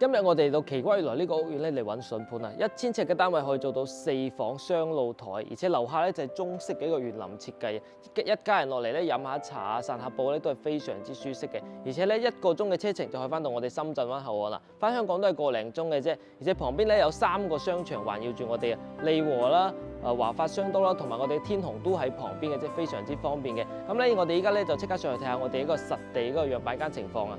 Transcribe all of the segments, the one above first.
今日我哋到奇瓜園來呢個屋苑咧嚟揾筍盤啊！1000尺嘅單位可以做到4房雙露台，而且樓下咧就係中式嘅一個園林設計，一家人落嚟咧飲下茶啊、散下步咧都係非常之舒適嘅。而且咧1個鐘嘅車程就可以翻到我哋深圳灣口岸啦，翻香港都係個零鐘嘅啫。而且旁邊咧有3個商場環繞住我哋啊，利和啦、華發商都啦，同埋我哋天虹都喺旁邊嘅啫，非常之方便嘅。咁咧我哋依家咧就即刻上去睇下我哋一個實地嗰個樣板間情況啊！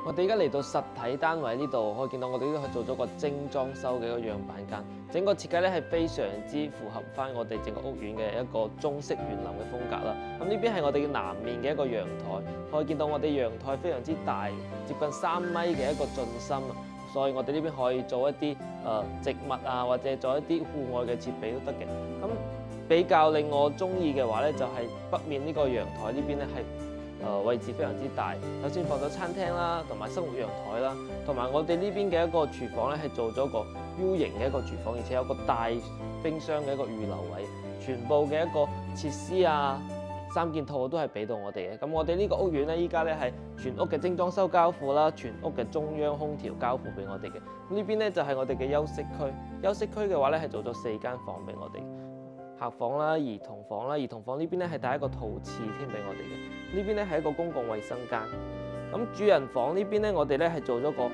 我哋而家嚟到實體單位呢度，可以見到我哋呢度係做咗個精裝修嘅一個樣板間，整個設計咧係非常之符合翻我哋整個屋苑嘅一個中式園林嘅風格啦。咁呢邊係我哋嘅南面嘅一個陽台，可以見到我哋陽台非常之大，接近3米嘅一個進深，所以我哋呢邊可以做一啲植物啊，或者做一啲戶外嘅設備都得嘅。咁比較令我中意嘅話咧，就係北面呢個陽台呢邊咧係。位置非常之大，首先放咗餐廳啦，同埋生活陽台啦，同埋我哋呢邊嘅一個廚房咧係做咗個 U 型嘅一個廚房，而且有個大冰箱嘅一個預留位，全部嘅一個設施啊、3件套都係俾到我哋嘅。咁我哋呢個屋苑咧，依家咧係全屋嘅精裝修交付啦，全屋嘅中央空調交付俾我哋嘅。呢邊咧就係我哋嘅休息區，休息區嘅話咧係做咗4間房俾我哋。客房啦、兒童房啦，兒童房呢邊咧係帶一個套廁添俾我哋嘅。呢邊咧係一個公共衛生間。咁主人房呢邊咧，我哋咧係做咗個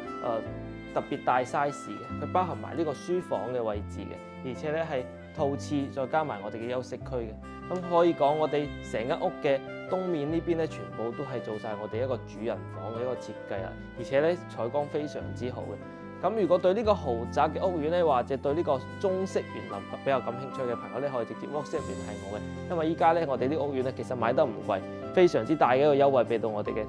特別大 size 嘅，佢包含埋呢個書房嘅位置嘅，而且咧係套廁再加埋我哋嘅休息區嘅。咁可以講我哋成間屋嘅東面呢邊咧，全部都係做晒我哋一個主人房嘅一個設計啊，而且咧採光非常之好嘅。咁如果對呢個豪宅嘅屋苑咧，或者對呢個中式園林比較感興趣嘅朋友咧，可以直接 WhatsApp 聯繫我嘅，因為依家咧我哋啲屋苑咧其實買得唔貴，非常之大嘅一個優惠俾到我哋嘅。